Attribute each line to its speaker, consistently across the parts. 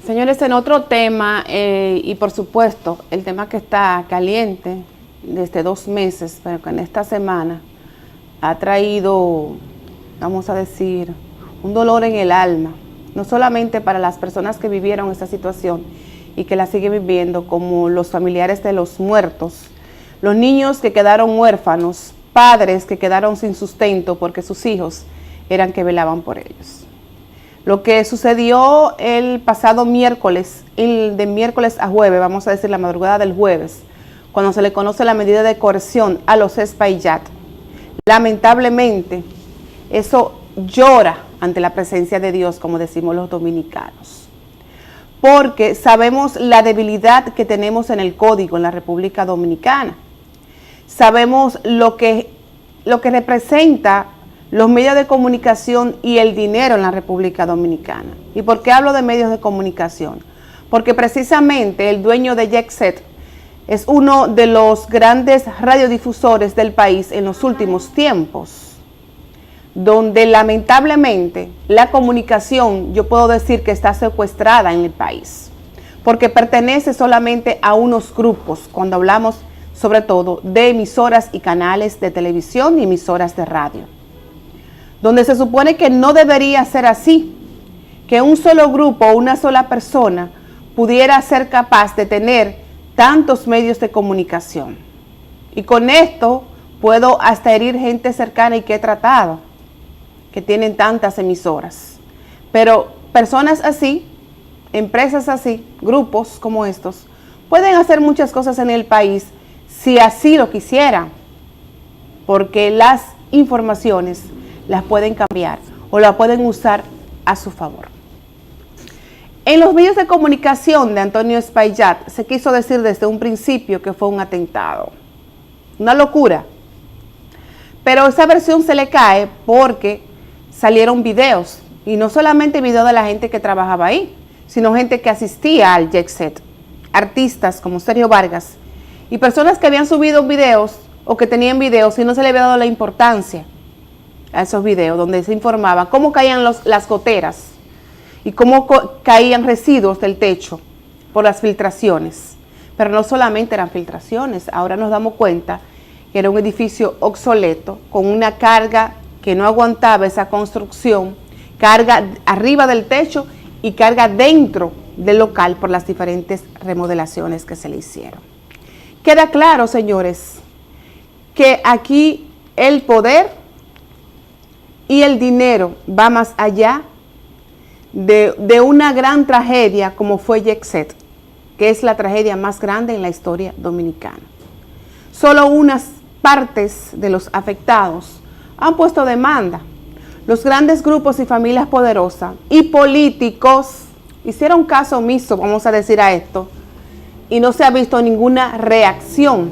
Speaker 1: Señores, en otro tema, y por supuesto, el tema que está caliente desde 2 meses, pero que en esta semana ha traído, vamos a decir, un dolor en el alma, no solamente para las personas que vivieron esta situación y que la siguen viviendo, como los familiares de los muertos, los niños que quedaron huérfanos, padres que quedaron sin sustento porque sus hijos eran que velaban por ellos. Lo que sucedió el pasado miércoles, de miércoles a jueves, vamos a decir la madrugada del jueves, cuando se le conoce la medida de coerción a los Espaillat, lamentablemente eso llora ante la presencia de Dios, como decimos los dominicanos, porque sabemos la debilidad que tenemos en el código en la República Dominicana, sabemos lo que representa los medios de comunicación y el dinero en la República Dominicana. ¿Y por qué hablo de medios de comunicación? Porque precisamente el dueño de Jet es uno de los grandes radiodifusores del país en los últimos tiempos, donde lamentablemente la comunicación, yo puedo decir que está secuestrada en el país, porque pertenece solamente a unos grupos, cuando hablamos sobre todo de emisoras y canales de televisión y emisoras de radio, donde se supone que no debería ser así, que un solo grupo o una sola persona pudiera ser capaz de tener tantos medios de comunicación. Y con esto puedo hasta herir gente cercana y que he tratado, que tienen tantas emisoras. Pero personas así, empresas así, grupos como estos, pueden hacer muchas cosas en el país si así lo quisieran, porque las informaciones las pueden cambiar o la pueden usar a su favor. En los medios de comunicación de Antonio Espaillat se quiso decir desde un principio que fue un atentado, una locura, pero esa versión se le cae porque salieron videos, y no solamente videos de la gente que trabajaba ahí, sino gente que asistía al Jet Set, artistas como Sergio Vargas y personas que habían subido videos o que tenían videos y no se le había dado la importancia a esos videos, donde se informaba cómo caían las goteras y cómo caían residuos del techo por las filtraciones. Pero no solamente eran filtraciones, ahora nos damos cuenta que era un edificio obsoleto, con una carga que no aguantaba esa construcción, carga arriba del techo y carga dentro del local por las diferentes remodelaciones que se le hicieron. Queda claro, señores, que aquí el poder y el dinero va más allá de una gran tragedia como fue Jet Set, que es la tragedia más grande en la historia dominicana. Solo unas partes de los afectados han puesto demanda. Los grandes grupos y familias poderosas y políticos hicieron caso omiso, vamos a decir, a esto, y no se ha visto ninguna reacción.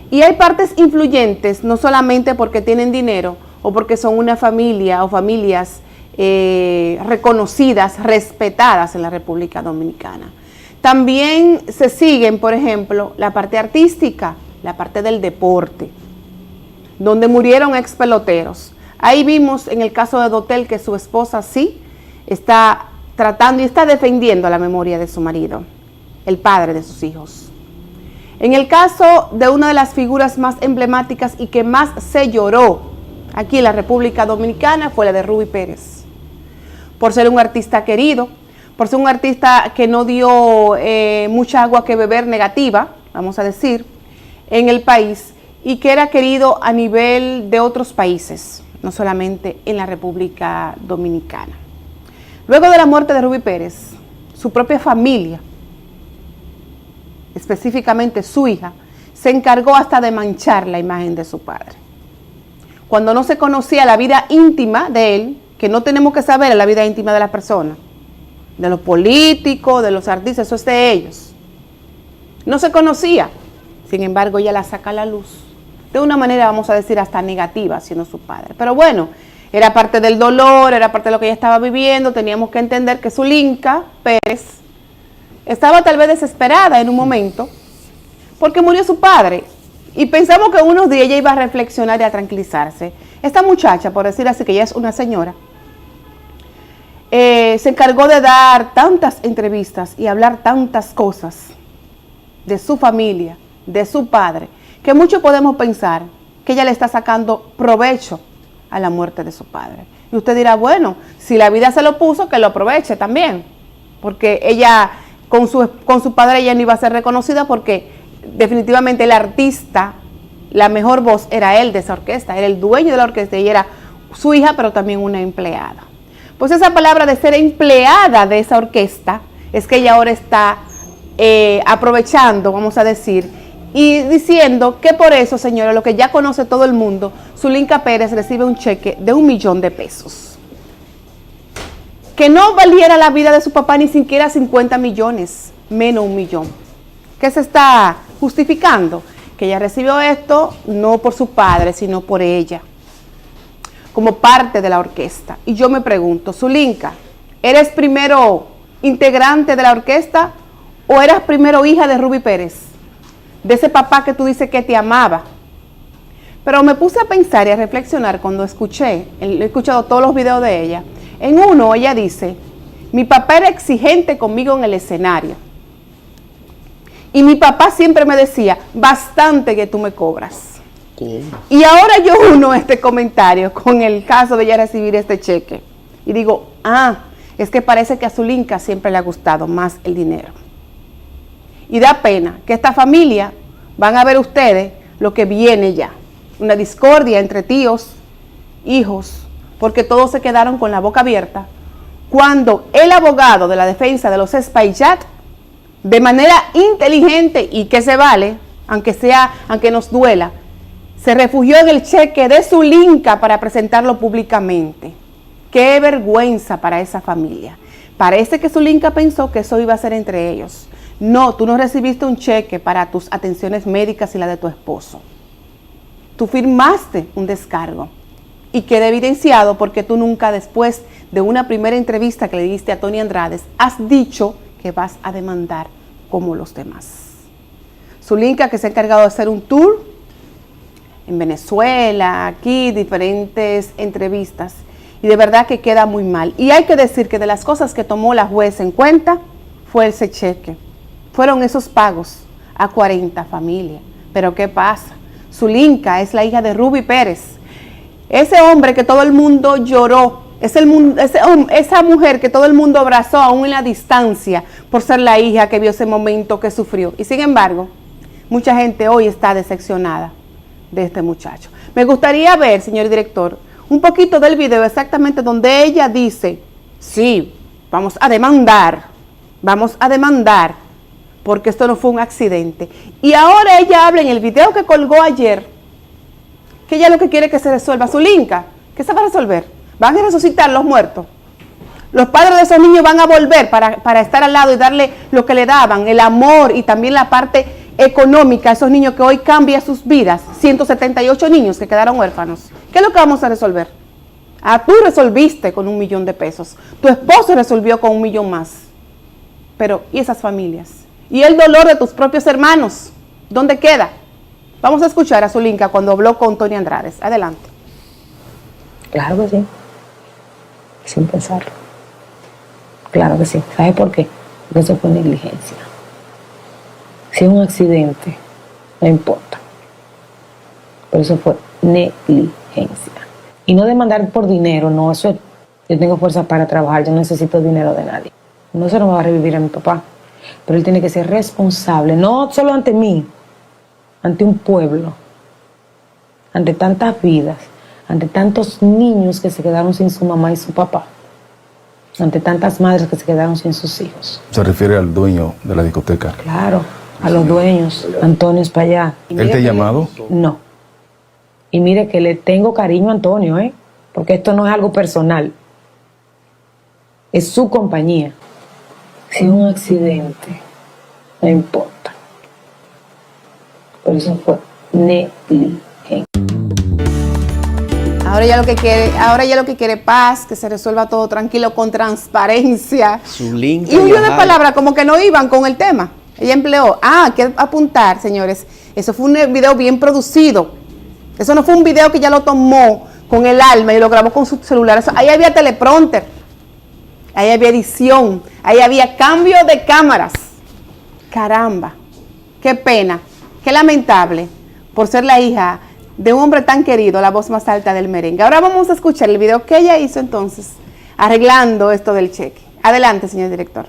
Speaker 1: Y hay partes influyentes, no solamente porque tienen dinero o porque son una familia o familias reconocidas, respetadas en la República Dominicana. También se siguen, por ejemplo, la parte artística, la parte del deporte, donde murieron ex peloteros. Ahí vimos en el caso de Dotel que su esposa sí está tratando y está defendiendo la memoria de su marido, el padre de sus hijos. En el caso de una de las figuras más emblemáticas y que más se lloró aquí en la República Dominicana fue la de Ruby Pérez, por ser un artista querido, por ser un artista que no dio mucha agua que beber negativa, vamos a decir, en el país, y que era querido a nivel de otros países, no solamente en la República Dominicana. Luego de la muerte de Ruby Pérez, su propia familia, específicamente su hija, se encargó hasta de manchar la imagen de su padre. Cuando no se conocía la vida íntima de él, que no tenemos que saber la vida íntima de las personas, de los políticos, de los artistas, eso es de ellos. No se conocía, sin embargo ella la saca a la luz, de una manera, vamos a decir, hasta negativa, siendo su padre. Pero bueno, era parte del dolor, era parte de lo que ella estaba viviendo, teníamos que entender que Zulinka Pérez estaba tal vez desesperada en un momento, porque murió su padre, y pensamos que unos días ella iba a reflexionar y a tranquilizarse. Esta muchacha, por decir así, que ella es una señora, se encargó de dar tantas entrevistas y hablar tantas cosas de su familia, de su padre, que muchos podemos pensar que ella le está sacando provecho a la muerte de su padre. Y usted dirá, bueno, si la vida se lo puso, que lo aproveche también, porque ella, con su padre, ella no iba a ser reconocida, porque definitivamente el artista, la mejor voz era él de esa orquesta, era el dueño de la orquesta, y ella era su hija, pero también una empleada. Pues esa palabra de ser empleada de esa orquesta, es que ella ahora está aprovechando, vamos a decir, y diciendo que por eso, señora, lo que ya conoce todo el mundo, Zulinka Pérez recibe un cheque de $1.000.000. Que no valiera la vida de su papá ni siquiera 50 millones, menos 1 millón. ¿Qué se está justificando? Que ella recibió esto no por su padre, sino por ella, como parte de la orquesta. Y yo me pregunto, Zulinka, ¿eres primero integrante de la orquesta o eras primero hija de Ruby Pérez? De ese papá que tú dices que te amaba. Pero me puse a pensar y a reflexionar cuando he escuchado todos los videos de ella. En uno ella dice, mi papá era exigente conmigo en el escenario. Y mi papá siempre me decía, bastante que tú me cobras. ¿Cómo? Y ahora yo uno este comentario con el caso de ella recibir este cheque. Y digo, es que parece que a Zulinka siempre le ha gustado más el dinero. Y da pena que esta familia, van a ver ustedes lo que viene ya. Una discordia entre tíos, hijos, porque todos se quedaron con la boca abierta. Cuando el abogado de la defensa de los Espaillat, de manera inteligente y que se vale, aunque nos duela, se refugió en el cheque de Zulinka para presentarlo públicamente. Qué vergüenza para esa familia. Parece que Zulinka pensó que eso iba a ser entre ellos. No, tú no recibiste un cheque para tus atenciones médicas y la de tu esposo. Tú firmaste un descargo y queda evidenciado porque tú nunca, después de una primera entrevista que le diste a Tony Andrade, has dicho que vas a demandar como los demás. Zulinka, que se ha encargado de hacer un tour en Venezuela, aquí, diferentes entrevistas, y de verdad que queda muy mal. Y hay que decir que de las cosas que tomó la juez en cuenta fue ese cheque. Fueron esos pagos a 40 familias. Pero ¿qué pasa? Zulinka es la hija de Ruby Pérez. Ese hombre que todo el mundo lloró, esa mujer que todo el mundo abrazó aún en la distancia por ser la hija que vio ese momento que sufrió. Y sin embargo, mucha gente hoy está decepcionada de este muchacho. Me gustaría ver, señor director, un poquito del video exactamente donde ella dice, sí, vamos a demandar, porque esto no fue un accidente. Y ahora ella habla en el video que colgó ayer, que ella lo que quiere es que se resuelva. Zulinka, ¿qué se va a resolver? ¿Van a resucitar los muertos? Los padres de esos niños van a volver para estar al lado y darle lo que le daban, el amor y también la parte económica a esos niños que hoy cambia sus vidas. 178 niños que quedaron huérfanos. ¿Qué es lo que vamos a resolver? Tú resolviste con $1 millón. Tu esposo resolvió con $1 millón más. Pero, ¿y esas familias? ¿Y el dolor de tus propios hermanos? ¿Dónde queda? Vamos a escuchar a Zulinka cuando habló con Tony Andrade. Adelante.
Speaker 2: Claro que sí. Sin pensarlo. Claro que sí. ¿Sabes por qué? Porque eso fue negligencia. Si es un accidente, no importa. Pero eso fue negligencia. Y no demandar por dinero, no, eso es, yo tengo fuerza para trabajar, yo no necesito dinero de nadie. No se nos va a revivir a mi papá, pero él tiene que ser responsable, no solo ante mí, ante un pueblo, ante tantas vidas, ante tantos niños que se quedaron sin su mamá y su papá, ante tantas madres que se quedaron sin sus hijos.
Speaker 3: ¿Se refiere al dueño de la discoteca?
Speaker 2: Claro, a los dueños, Antonio Espaillat.
Speaker 3: ¿Él te ha llamado?
Speaker 2: No. Y mire que le tengo cariño a Antonio, porque esto no es algo personal. Es su compañía. Si es un accidente, no importa. Por eso fue negligencia.
Speaker 1: Ahora ya lo que quiere paz, que se resuelva todo tranquilo, con transparencia.
Speaker 4: Zulinka
Speaker 1: y un de palabras como que no iban con el tema. Ella empleó, hay que apuntar, señores, eso fue un video bien producido. Eso no fue un video que ella lo tomó con el alma y lo grabó con su celular. Ahí había teleprompter. ahí había edición, ahí había cambio de cámaras. Caramba, qué pena, qué lamentable por ser la hija de un hombre tan querido, la voz más alta del merengue. Ahora vamos a escuchar el video que ella hizo entonces, arreglando esto del cheque. Adelante, señor director.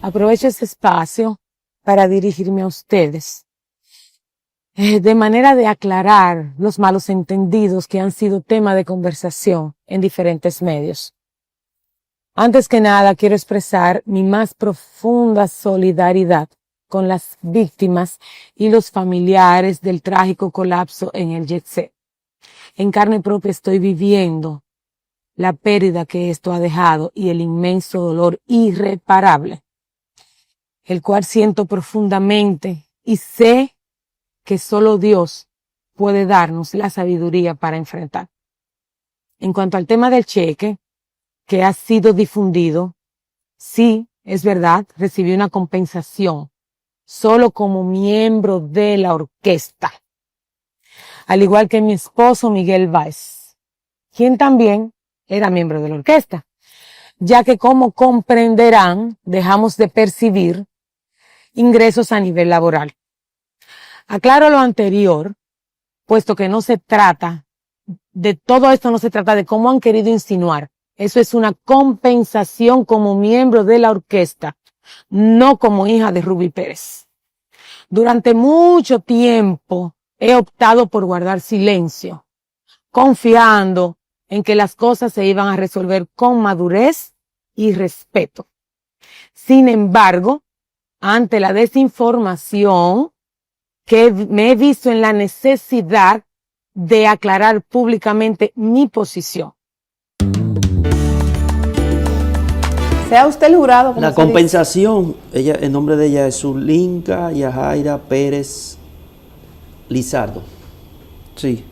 Speaker 2: Aprovecho este espacio para dirigirme a ustedes, de manera de aclarar los malos entendidos que han sido tema de conversación en diferentes medios. Antes que nada, quiero expresar mi más profunda solidaridad con las víctimas y los familiares del trágico colapso en el Jet Set. En carne propia estoy viviendo la pérdida que esto ha dejado y el inmenso dolor irreparable, el cual siento profundamente y sé que solo Dios puede darnos la sabiduría para enfrentar. En cuanto al tema del cheque que ha sido difundido, sí, es verdad, recibí una compensación solo como miembro de la orquesta, al igual que mi esposo Miguel Báez, quien también era miembro de la orquesta, ya que, como comprenderán, dejamos de percibir ingresos a nivel laboral. Aclaro lo anterior, puesto que no se trata de todo esto, no se trata de cómo han querido insinuar. Eso es una compensación como miembro de la orquesta, no como hija de Rubí Pérez. Durante mucho tiempo he optado por guardar silencio, confiando en que las cosas se iban a resolver con madurez y respeto. Sin embargo, ante la desinformación, que me he visto en la necesidad de aclarar públicamente mi posición.
Speaker 1: Sea usted el jurado.
Speaker 4: La compensación, ella, el nombre de ella es Zulinka Yajaira Pérez Lizardo. Sí.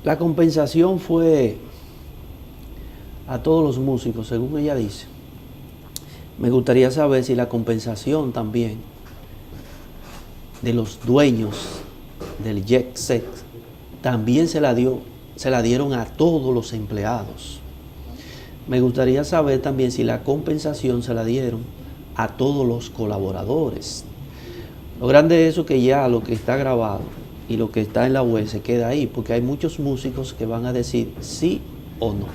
Speaker 4: La compensación fue a todos los músicos, según ella dice. Me gustaría saber si la compensación también de los dueños del Jet Set también se la dieron a todos los empleados. Me gustaría saber también si la compensación se la dieron a todos los colaboradores. Lo grande de eso es que ya lo que está grabado y lo que está en la web se queda ahí, porque hay muchos músicos que van a decir sí o no.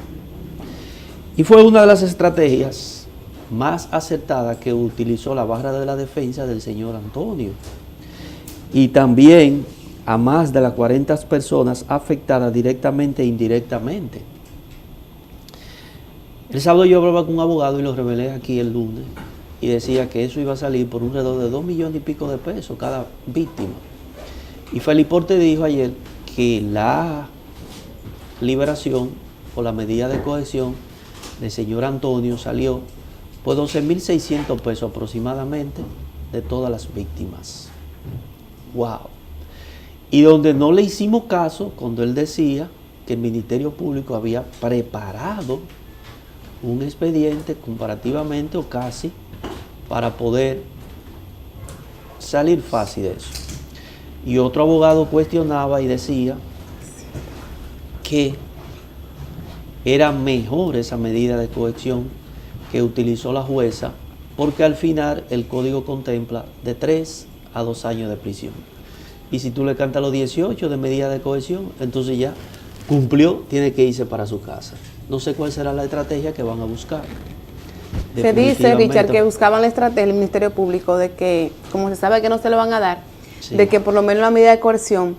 Speaker 4: Y fue una de las estrategias más acertadas que utilizó la barra de la defensa del señor Antonio. Y también a más de las 40 personas afectadas directamente e indirectamente. El sábado yo hablaba con un abogado y lo revelé aquí el lunes y decía que eso iba a salir por un alrededor de 2 millones y pico de pesos cada víctima. Y Feliporte dijo ayer que la liberación o la medida de cohesión del señor Antonio salió por 12.600 pesos aproximadamente de todas las víctimas. ¡Wow! Y donde no le hicimos caso cuando él decía que el Ministerio Público había preparado un expediente comparativamente o casi para poder salir fácil de eso. Y otro abogado cuestionaba y decía que era mejor esa medida de cohesión que utilizó la jueza, porque al final el código contempla de 3 a 2 años de prisión. Y si tú le cantas los 18 de medida de cohesión, entonces ya cumplió, tiene que irse para su casa. No sé cuál será la estrategia que van a buscar.
Speaker 1: Se dice, Richard, que buscaban la estrategia del Ministerio Público de que, como se sabe que no se lo van a dar, sí, de que por lo menos la medida de coerción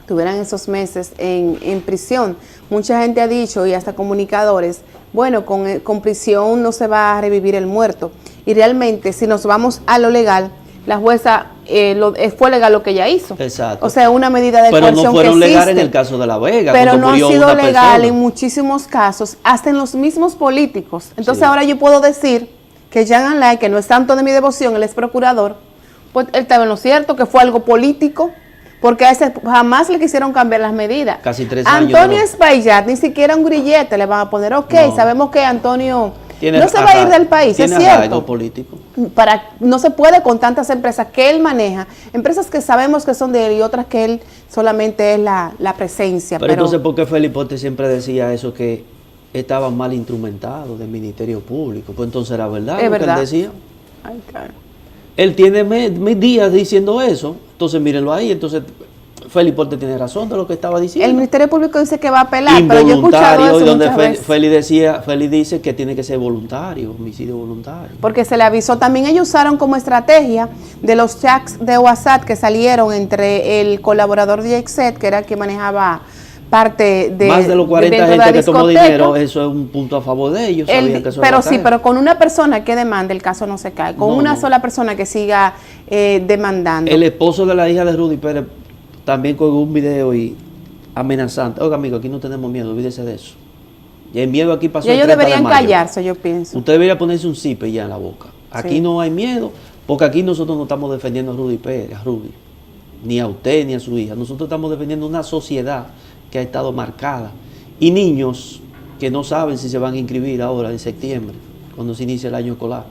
Speaker 1: tuvieran esos meses en prisión. Mucha gente ha dicho, y hasta comunicadores, bueno, con prisión no se va a revivir el muerto. Y realmente, si nos vamos a lo legal, la jueza fue legal lo que ella hizo.
Speaker 4: Exacto.
Speaker 1: O sea, una medida de coerción que
Speaker 4: Pero no fueron legales en el caso de La Vega.
Speaker 1: Pero no ha sido legal en muchísimos casos, hasta en los mismos políticos. Entonces ahora yo puedo decir que Jean Alain, que no es tanto de mi devoción, él es procurador, pues él estaba en lo cierto, que fue algo político, porque a ese jamás le quisieron cambiar las medidas.
Speaker 4: Casi 3 años.
Speaker 1: Antonio Espaillat, ni siquiera un grillete le van a poner. Ok, no. Sabemos que Antonio no se va a ir del país, es cierto.
Speaker 4: Político.
Speaker 1: No se puede con tantas empresas que él maneja, empresas que sabemos que son de él y otras que él solamente es la presencia.
Speaker 4: Pero entonces, ¿por qué Felipote siempre decía eso? Que estaban mal instrumentados del Ministerio Público. Pues entonces era verdad
Speaker 1: Es
Speaker 4: lo
Speaker 1: verdad.
Speaker 4: que él decía.
Speaker 1: Ay, claro.
Speaker 4: Él tiene días diciendo eso. Entonces mírenlo ahí. Entonces Félix Porte tiene razón de lo que estaba diciendo.
Speaker 1: El Ministerio Público dice que va a apelar, pero yo he escuchado
Speaker 4: Involuntario,
Speaker 1: eso
Speaker 4: y donde
Speaker 1: muchas veces.
Speaker 4: Félix dice que tiene que ser voluntario, homicidio voluntario.
Speaker 1: Porque se le avisó. También ellos usaron como estrategia de los chats de WhatsApp que salieron entre el colaborador de Exet, que era el que manejaba parte de
Speaker 4: Más de los 40
Speaker 1: dentro de
Speaker 4: gente
Speaker 1: la
Speaker 4: que tomó
Speaker 1: discoteca.
Speaker 4: dinero, eso es un punto a favor de ellos. Sabían que eso
Speaker 1: Pero
Speaker 4: iba a
Speaker 1: sí,
Speaker 4: caer.
Speaker 1: pero con una persona que demande, el caso no se cae. Con
Speaker 4: No,
Speaker 1: una
Speaker 4: no.
Speaker 1: sola persona que siga demandando.
Speaker 4: El esposo de la hija de Rudy Pérez también colgó un video y amenazante. Oiga, amigo, aquí no tenemos miedo, olvídese de eso. Y el miedo aquí pasó
Speaker 1: Y
Speaker 4: el
Speaker 1: ellos
Speaker 4: 30 de
Speaker 1: deberían
Speaker 4: mayo.
Speaker 1: callarse, yo pienso.
Speaker 4: Usted debería ponerse un zipe ya en la boca. Aquí
Speaker 1: Sí.
Speaker 4: no hay miedo, porque aquí nosotros no estamos defendiendo a Rudy Pérez, a Rudy, ni a usted ni a su hija. Nosotros estamos defendiendo una sociedad que ha estado marcada. Y niños que no saben si se van a inscribir ahora en septiembre, cuando se inicia el año escolar.